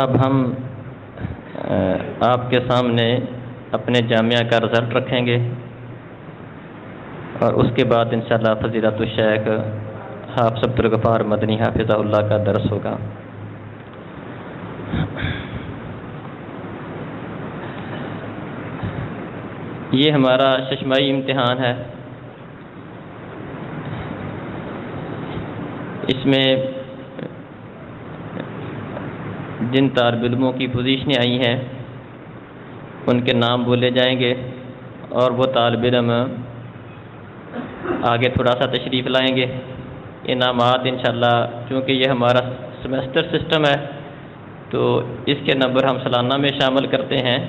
اب ہم آپ کے سامنے اپنے جامعہ کا رزلٹ رکھیں گے اور اس کے بعد انشاءاللہ فضیلت الشیخ حافظ عبدالغفار مدنی حافظہ اللہ کا درس ہوگا۔ یہ ہمارا ششمائی امتحان ہے۔ اس میں جن طالب علموں کی پوزیشنیں آئی ہیں ان کے نام بولے جائیں گے اور وہ طالب علم آگے تھوڑا سا تشریف لائیں گے۔ انعامات انشاءاللہ چونکہ یہ ہمارا سیمسٹر سسٹم ہے تو اس کے نمبر ہم سالانہ میں شامل کرتے ہیں،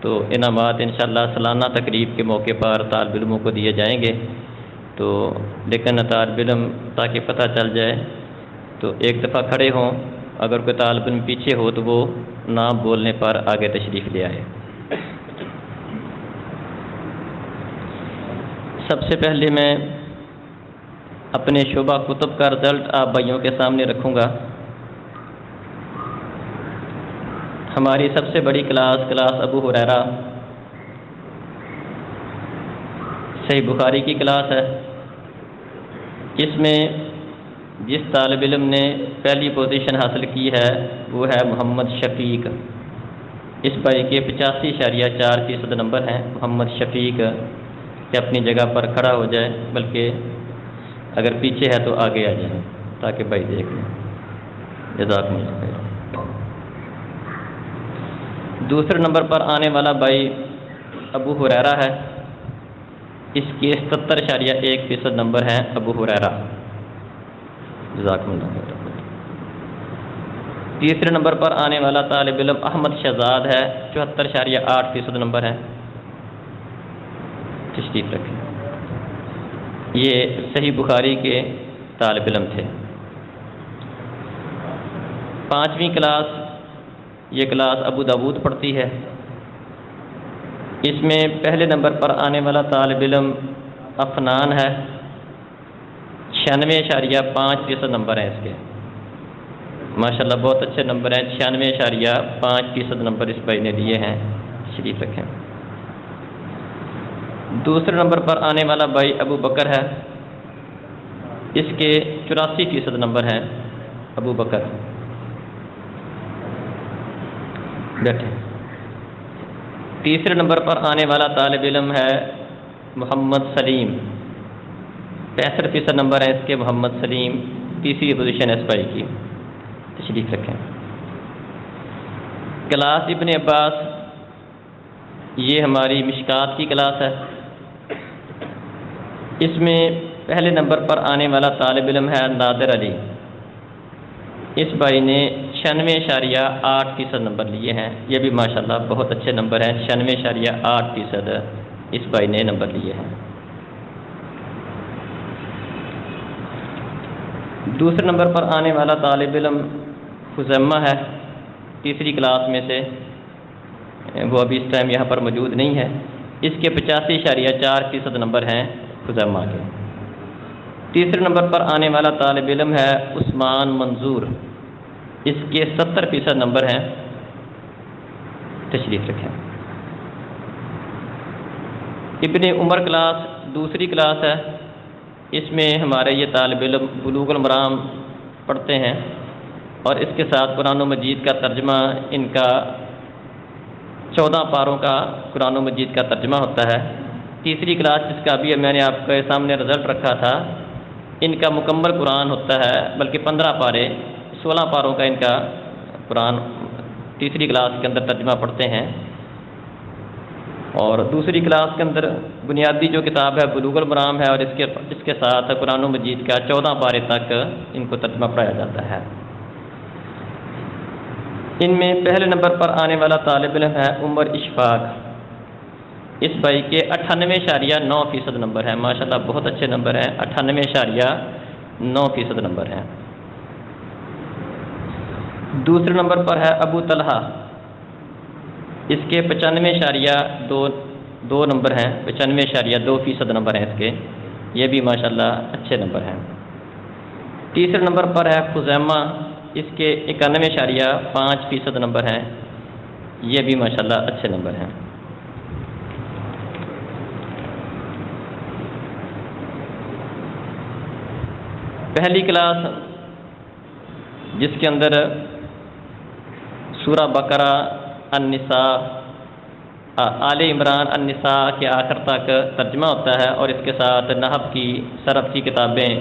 تو انعامات انشاءاللہ سالانہ تقریب کے موقع پر طالب علموں کو دیے جائیں گے۔ تو لیکن طالب علم تاکہ پتہ چل جائے تو ایک دفعہ کھڑے ہوں، اگر کوئی طالب علم پیچھے ہو تو وہ نام بولنے پر آگے تشریف لے آئے۔ سب سے پہلے میں اپنے شعبہ کتب کا رزلٹ آپ بھائیوں کے سامنے رکھوں گا۔ ہماری سب سے بڑی کلاس ابو ہریرہ صحیح بخاری کی کلاس ہے۔ اس میں جس طالب علم نے پہلی پوزیشن حاصل کی ہے وہ ہے محمد شفیق۔ اس بھائی کے 85.4% نمبر ہیں۔ محمد شفیق کہ اپنی جگہ پر کھڑا ہو جائے، بلکہ اگر پیچھے ہے تو آگے آ جائیں تاکہ بھائی دیکھ لیں۔ جزاکم اللہ خیر۔ دوسرے نمبر پر آنے والا بھائی ابو ہریرہ ہے۔ اس کے 77.1% نمبر ہیں ابو ہریرہ۔ جزاکم اللہ خیر۔ تیسرے نمبر پر آنے والا طالب علم احمد شہزاد ہے، 74.8% نمبر ہے۔ تشریف رکھیں۔ یہ صحیح بخاری کے طالب علم تھے۔ پانچویں کلاس، یہ کلاس ابو داود پڑھتی ہے۔ اس میں پہلے نمبر پر آنے والا طالب علم افنان ہے، 96.5% نمبر ہیں اس کے۔ ماشاءاللہ بہت اچھے نمبر ہیں، 96.5% نمبر اس بھائی نے دیے ہیں۔ تشریف رکھیں۔ دوسرے نمبر پر آنے والا بھائی ابو بکر ہے، اس کے 84% نمبر ہیں۔ ابو بکر بیٹھے۔ تیسرے نمبر پر آنے والا طالب علم ہے محمد سلیم، 65% نمبر ہے اس کے۔ محمد سلیم تیسری پوزیشن ہے اس بھائی کی۔ تشریف رکھیں۔ کلاس ابن عباس، یہ ہماری مشکات کی کلاس ہے۔ اس میں پہلے نمبر پر آنے والا طالب علم ہے نادر علی۔ اس بھائی نے 96.8% نمبر لیے ہیں۔ یہ بھی ماشاءاللہ بہت اچھے نمبر ہیں، 96.8% اس بھائی نے نمبر لیے ہیں۔ دوسرے نمبر پر آنے والا طالب علم خزیمہ ہے، تیسری کلاس میں سے، وہ ابھی اس ٹائم یہاں پر موجود نہیں ہے۔ اس کے 85.4% نمبر ہیں خزیمہ کے۔ تیسرے نمبر پر آنے والا طالب علم ہے عثمان منظور، اس کے 70% نمبر ہیں۔ تشریف رکھیں۔ ابن عمر کلاس دوسری کلاس ہے۔ اس میں ہمارے یہ طالب علم بلوغ المرام پڑھتے ہیں اور اس کے ساتھ قرآن و مجید کا ترجمہ، ان کا 14 پاروں کا قرآن و مجید کا ترجمہ ہوتا ہے۔ تیسری کلاس جس کا ابھی میں نے آپ کے سامنے رزلٹ رکھا تھا، ان کا مکمل قرآن ہوتا ہے، بلکہ 15 پارے، 16 پاروں کا ان کا قرآن تیسری کلاس کے اندر ترجمہ پڑھتے ہیں۔ اور دوسری کلاس کے اندر بنیادی جو کتاب ہے بلوغ المرام ہے، اور اس کے ساتھ قرآن و مجید کا 14 پارے تک ان کو ترجمہ پڑھایا جاتا ہے۔ ان میں پہلے نمبر پر آنے والا طالب علم ہے عمر اشفاق۔ اس بھائی کے 98.9% نمبر ہیں۔ ماشاءاللہ بہت اچھے نمبر ہیں، 98.9% نمبر ہیں۔ دوسرے نمبر پر ہے ابو طلحہ، اس کے 95.2 نمبر ہیں، 95.2% نمبر ہیں اس کے۔ یہ بھی ماشاءاللہ اچھے نمبر ہیں۔ تیسرے نمبر پر ہے خزیمہ، اس کے 91.5% نمبر ہیں، یہ بھی ماشاءاللہ اچھے نمبر ہیں۔ پہلی کلاس جس کے اندر سورہ بقرہ، النساء، آل عمران، النساء کے آخر تک ترجمہ ہوتا ہے، اور اس کے ساتھ نحو کی، صرف کی کتابیں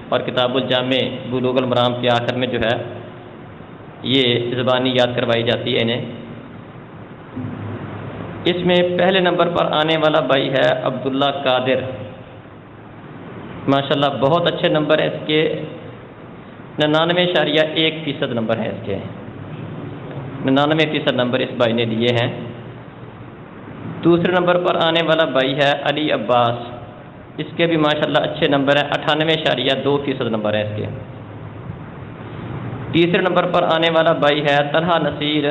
اور کتاب الجامع بلوغ المرام کے آخر میں جو ہے یہ زبانی یاد کروائی جاتی ہے انہیں۔ اس میں پہلے نمبر پر آنے والا بھائی ہے عبداللہ قادر، ماشاءاللہ بہت اچھے نمبر ہیں اس کے، 99.1% نمبر ہیں اس کے، 99% نمبر اس بھائی نے لیے ہیں۔ دوسرے نمبر پر آنے والا بھائی ہے علی عباس، اس کے بھی ماشاءاللہ اچھے نمبر ہیں، 98.2% نمبر ہیں اس کے۔ تیسرے نمبر پر آنے والا بھائی ہے طلحہ نصیر،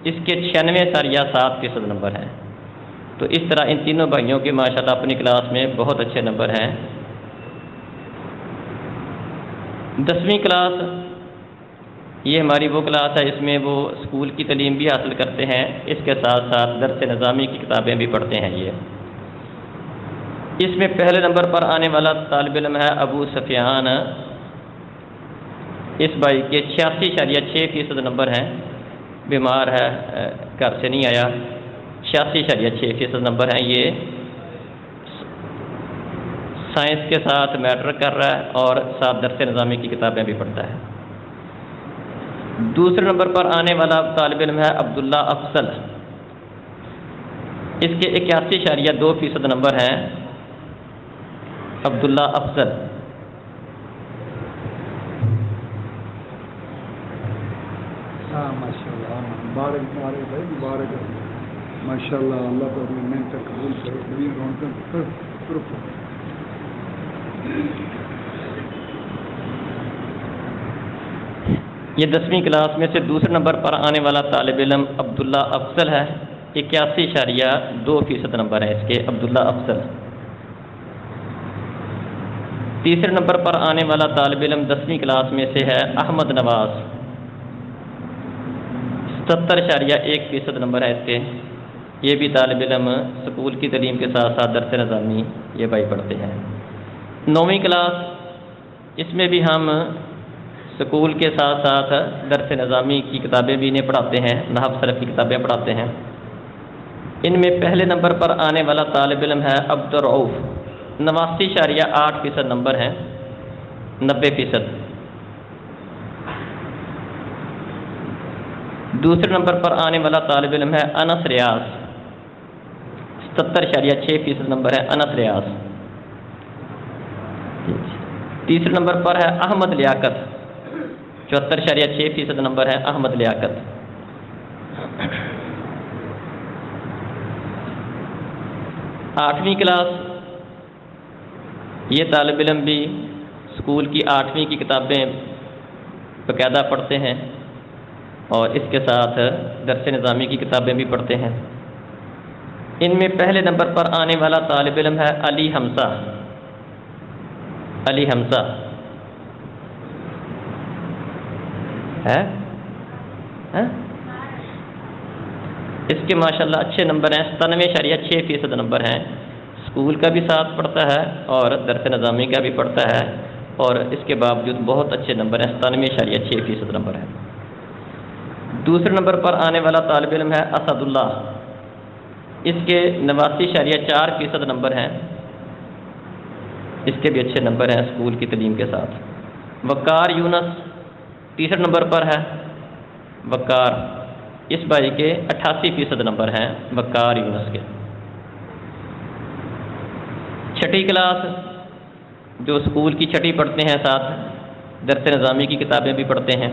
اس کے 96.7% نمبر ہیں۔ تو اس طرح ان تینوں بھائیوں کے ماشاءاللہ اپنی کلاس میں بہت اچھے نمبر ہیں۔ 10ویں کلاس یہ ہماری وہ کلاس ہے اس میں وہ اسکول کی تعلیم بھی حاصل کرتے ہیں، اس کے ساتھ ساتھ درس نظامی کی کتابیں بھی پڑھتے ہیں یہ۔ اس میں پہلے نمبر پر آنے والا طالب علم ہے ابو سفیان، اس بھائی کے 86.6% نمبر ہیں، بیمار ہے، گھر سے نہیں آیا، 86.6% نمبر ہیں۔ یہ سائنس کے ساتھ میٹرک کر رہا ہے اور ساتھ درس نظامی کی کتابیں بھی پڑھتا ہے۔ دوسرے نمبر پر آنے والا طالب علم ہے عبداللہ افضل، اس کے 81.2% نمبر ہیں، عبداللہ افضل۔ ماشاءاللہ، اللہ کو اپنی محنت قبول کرے، نبی رونقیں یہ 10ویں کلاس میں سے دوسرے نمبر پر آنے والا طالب علم عبداللہ افضل ہے، 81.2% نمبر ہے اس کے، عبداللہ افضل۔ تیسرے نمبر پر آنے والا طالب علم 10ویں کلاس میں سے ہے احمد نواز، 77.1% نمبر ہے اس کے، یہ بھی طالب علم اسکول کی تعلیم کے ساتھ ساتھ درس نظامی یہ بھائی پڑھتے ہیں۔ 9ویں کلاس اس میں بھی ہم اسکول کے ساتھ ساتھ درس نظامی کی کتابیں بھی انہیں پڑھاتے ہیں، نحو صرف کی کتابیں پڑھاتے ہیں۔ ان میں پہلے نمبر پر آنے والا طالب علم ہے عبد الرؤف، 89.8% نمبر ہیں، 90%۔ دوسرے نمبر پر آنے والا طالب علم ہے انس ریاض، 77.6% نمبر ہے انس ریاض۔ تیسرے نمبر پر ہے احمد لیاقت، 74.6% نمبر ہے احمد لیاقت۔ 8ویں کلاس یہ طالب علم بھی اسکول کی 8ویں کی کتابیں باقاعدہ پڑھتے ہیں اور اس کے ساتھ درس نظامی کی کتابیں بھی پڑھتے ہیں۔ ان میں پہلے نمبر پر آنے والا طالب علم ہے علی حمزہ، علی حمزہ ہے، اس کے ماشاءاللہ اچھے نمبر ہیں، 97.6% نمبر ہیں، اسکول کا بھی ساتھ پڑھتا ہے اور درس نظامی کا بھی پڑھتا ہے، اور اس کے باوجود بہت اچھے نمبر ہیں، 97.6% نمبر ہے۔ دوسرے نمبر پر آنے والا طالب علم ہے اسد اللہ، اس کے 89.4% نمبر ہیں، اس کے بھی اچھے نمبر ہیں اسکول کی تعلیم کے ساتھ۔ وقار یونس تیسرے نمبر پر ہے، وقار، اس بھائی کے 88% نمبر ہیں، وقار یونس کے۔ 6ٹھی کلاس جو اسکول کی 6ٹھی پڑھتے ہیں، ساتھ درس نظامی کی کتابیں بھی پڑھتے ہیں۔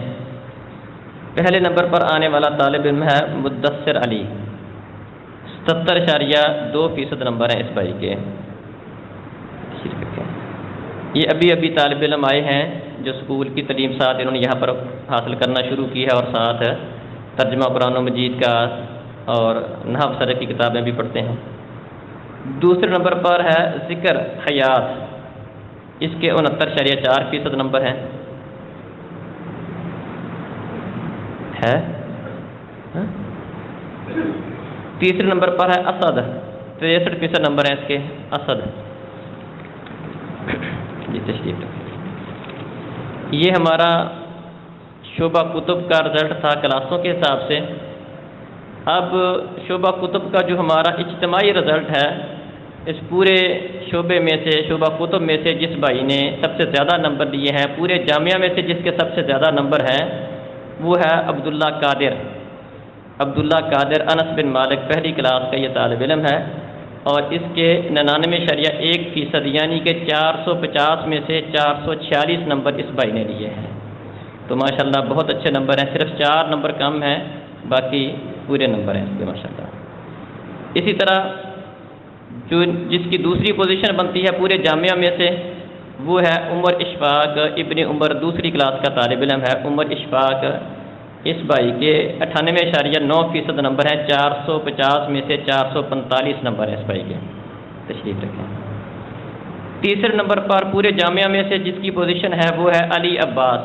پہلے نمبر پر آنے والا طالب علم ہے مدثر علی، 77.2% نمبر ہیں اس بھائی کے۔ یہ ابھی طالب علم آئے ہیں جو اسکول کی تعلیم ساتھ انہوں نے یہاں پر حاصل کرنا شروع کی ہے، اور ساتھ ترجمہ قرآن مجید کا اور نحو صرف کی کتابیں بھی پڑھتے ہیں۔ دوسرے نمبر پر ہے ذکر حیات، اس کے 69.4% نمبر ہیں۔ ہے. تیسرے نمبر پر ہے اسد، 63% نمبر ہیں اس کے. اسد جی تشریف رکھیں. یہ ہمارا شعبہ کتب کا رزلٹ تھا کلاسوں کے حساب سے. اب شعبہ کتب کا جو ہمارا اجتماعی رزلٹ ہے، اس پورے شعبے میں سے، شعبہ کتب میں سے جس بھائی نے سب سے زیادہ نمبر لیے ہیں، پورے جامعہ میں سے جس کے سب سے زیادہ نمبر ہیں، وہ ہے عبداللہ قادر. عبداللہ قادر انس بن مالک پہلی کلاس کا یہ طالب علم ہے، اور اس کے 99.1% یعنی کہ 450 میں سے 446 نمبر اس بھائی نے لیے ہیں. تو ماشاءاللہ بہت اچھے نمبر ہیں، صرف 4 نمبر کم ہیں، باقی پورے نمبر ہیں اس کے ماشاءاللہ. اسی طرح جس کی دوسری پوزیشن بنتی ہے پورے جامعہ میں سے، وہ ہے عمر اشفاق ابن عمر، دوسری کلاس کا طالب علم ہے عمر اشفاق. اس بھائی کے 98.9% نمبر ہیں، 450 میں سے 445 نمبر ہیں اس بھائی کے. تشریف رکھیں. تیسرے نمبر پر پورے جامعہ میں سے جس کی پوزیشن ہے وہ ہے علی عباس.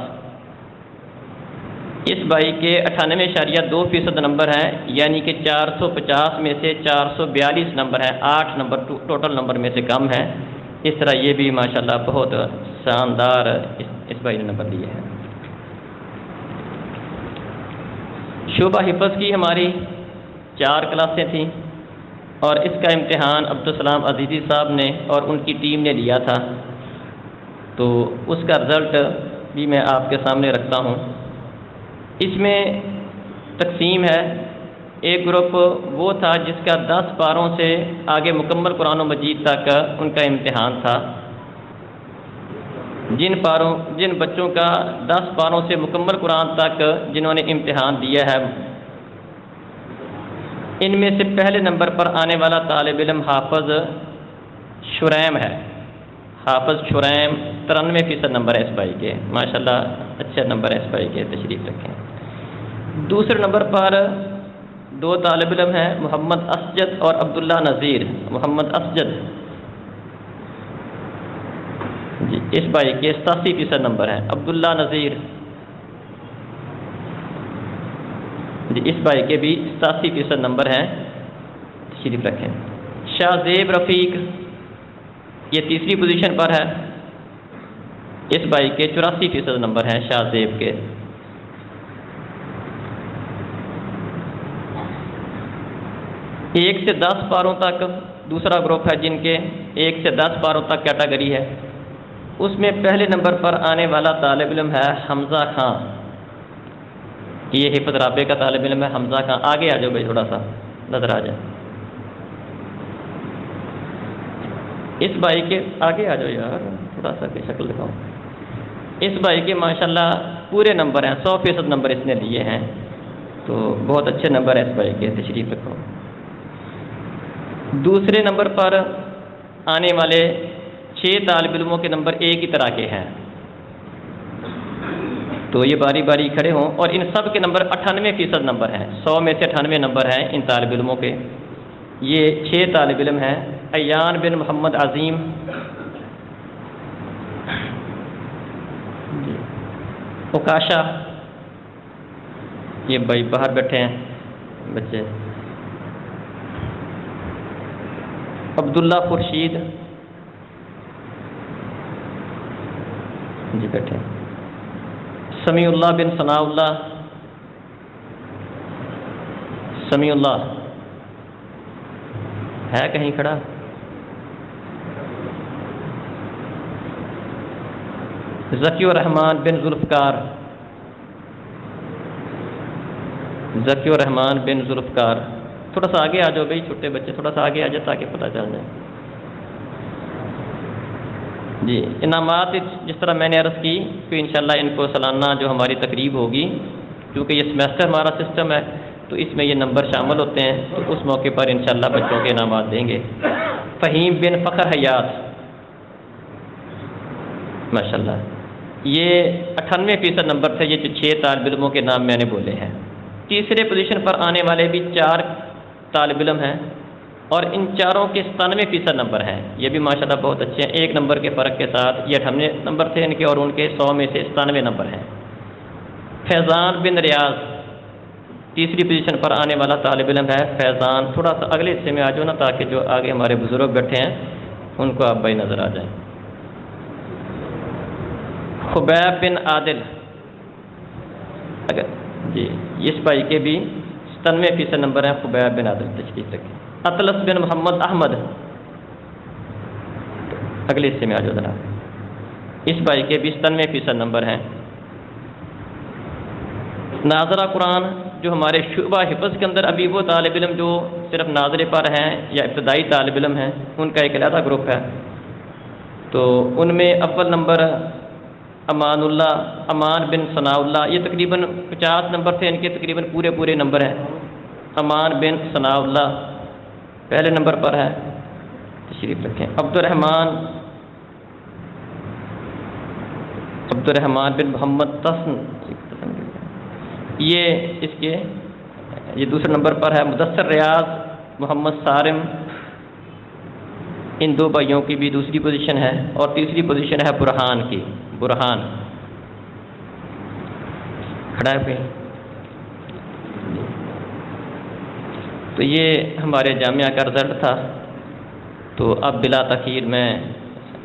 اس بھائی کے 98.2% نمبر ہیں، یعنی کہ 450 میں سے 442 نمبر ہیں. 8 نمبر ٹوٹل نمبر میں سے کم ہیں. اس طرح یہ بھی ماشاءاللہ بہت شاندار اس بھائی نے نمبر لیے ہیں. شعبہ حفظ کی ہماری 4 کلاسیں تھیں، اور اس کا امتحان عبدالسلام عزیزی صاحب نے اور ان کی ٹیم نے لیا تھا. تو اس کا رزلٹ بھی میں آپ کے سامنے رکھتا ہوں. اس میں تقسیم ہے. ایک گروپ وہ تھا جس کا 10 پاروں سے آگے مکمل قرآن و مجید تک ان کا امتحان تھا. جن بچوں کا 10 پاروں سے مکمل قرآن تک جنہوں نے امتحان دیا ہے، ان میں سے پہلے نمبر پر آنے والا طالب علم حافظ شریم ہے. حافظ شریم 93% نمبر ہے اس بھائی کے. ماشاءاللہ اچھے نمبر ہے اس بھائی کے. تشریف رکھیں. دوسرے نمبر پر 2 طالب علم ہیں، محمد اسجد اور عبداللہ نذیر. محمد اسجد جی اس بھائی کے 87% نمبر ہیں. عبداللہ نذیر جی اس بھائی کے بھی 87% نمبر ہیں. تشریف رکھیں. شاہ زیب رفیق یہ تیسری پوزیشن پر ہے. اس بھائی کے 84% نمبر ہیں شاہ زیب کے. ایک سے 10 پاروں تک دوسرا گروپ ہے جن کے 1 سے 10 پاروں تک کیٹیگری ہے. اس میں پہلے نمبر پر آنے والا طالب علم ہے حمزہ خان. یہ حفظ رابع کا طالب علم ہے حمزہ خان. آگے آ جاؤ بھائی، تھوڑا سا نظر آ جائے. اس بھائی کے آگے آ جاؤ یار، تھوڑا سا کی شکل دکھاؤ. اس بھائی کے ماشاءاللہ پورے نمبر ہیں، 100% نمبر اس نے لیے ہیں. تو بہت اچھے نمبر ہیں اس بھائی کے. تشریف رکھو. دوسرے نمبر پر آنے والے 6 طالب علموں کے نمبر ایک ہی طرح کے ہیں. تو یہ باری باری کھڑے ہوں، اور ان سب کے نمبر 98% نمبر ہیں. 100 میں سے 98 نمبر ہیں ان طالب علموں کے. یہ 6 طالب علم ہیں. ایان بن محمد عظیم، اوکاشا، یہ بھائی باہر بیٹھے ہیں بچے. عبداللہ خورشید جی بیٹھے. سمیع اللہ بن ثناء اللہ، سمیع اللہ ہے کہیں کھڑا؟ ذکی الرحمن بن ذوالفقار، ذکی الرحمن بن ذوالفقار. تھوڑا سا آگے آ جاؤ بھائی، چھوٹے بچے تھوڑا سا آگے آ جائے تاکہ پتہ چل جائے. جی انعامات جس طرح میں نے عرض کی کہ انشاءاللہ ان کو سالانہ جو ہماری تقریب ہوگی، کیونکہ یہ سمیسٹر ہمارا سسٹم ہے تو اس میں یہ نمبر شامل ہوتے ہیں، تو اس موقع پر انشاءاللہ بچوں کے انعامات دیں گے. فہیم بن فخر حیات ماشاءاللہ یہ 98% نمبر تھے. یہ جو 6 طالب علموں کے نام میں نے بولے ہیں. تیسرے پوزیشن پر آنے والے بھی 4 طالب علم ہیں، اور ان چاروں کے 97% نمبر ہیں. یہ بھی ماشاءاللہ بہت اچھے ہیں. 1 نمبر کے فرق کے ساتھ یہ 98 نمبر تھے ان کے، اور ان کے 100 میں سے 97 نمبر ہیں. فیضان بن ریاض تیسری پوزیشن پر آنے والا طالب علم ہے فیضان. تھوڑا سا اگلے حصے میں آ جاؤ نا تاکہ جو آگے ہمارے بزرگ بیٹھے ہیں ان کو آپ بھائی نظر آ جائیں. خبیب بن عادل جی اس بھائی کے بھی 97% نمبر ہیں. خبیب بن عادل تشریف رکھیں. اطلس بن محمد احمد اگلے حصے میں آ جاؤ جناب. اس بھائی کے بھی 97% نمبر ہیں. ناظرہ قرآن جو ہمارے شعبہ حفظ کے اندر ابھی وہ طالب علم جو صرف ناظرے پر ہیں یا ابتدائی طالب علم ہیں ان کا ایک علیحدہ گروپ ہے. تو ان میں اول نمبر امان بن ثناء اللہ. یہ تقریباً 50 نمبر تھے ان کے، تقریباً پورے نمبر ہیں. امان بن ثناء اللہ پہلے نمبر پر ہے. تشریف رکھیں. عبد الرحمن بن محمد تسن یہ دوسرے نمبر پر ہے. مدثر ریاض محمد صارم. ان دو بھائیوں کی بھی دوسری پوزیشن ہے. اور تیسری پوزیشن ہے برہان کی. برہان کھڑا ہے. تو یہ ہمارے جامعہ کا رزلٹ تھا. تو اب بلا تاخیر میں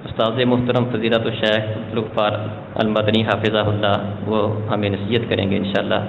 استاذ محترم فضیلت الشیخ عبدالغفار المدنی حافظہ اللہ وہ ہمیں نصیحت کریں گے انشاءاللہ.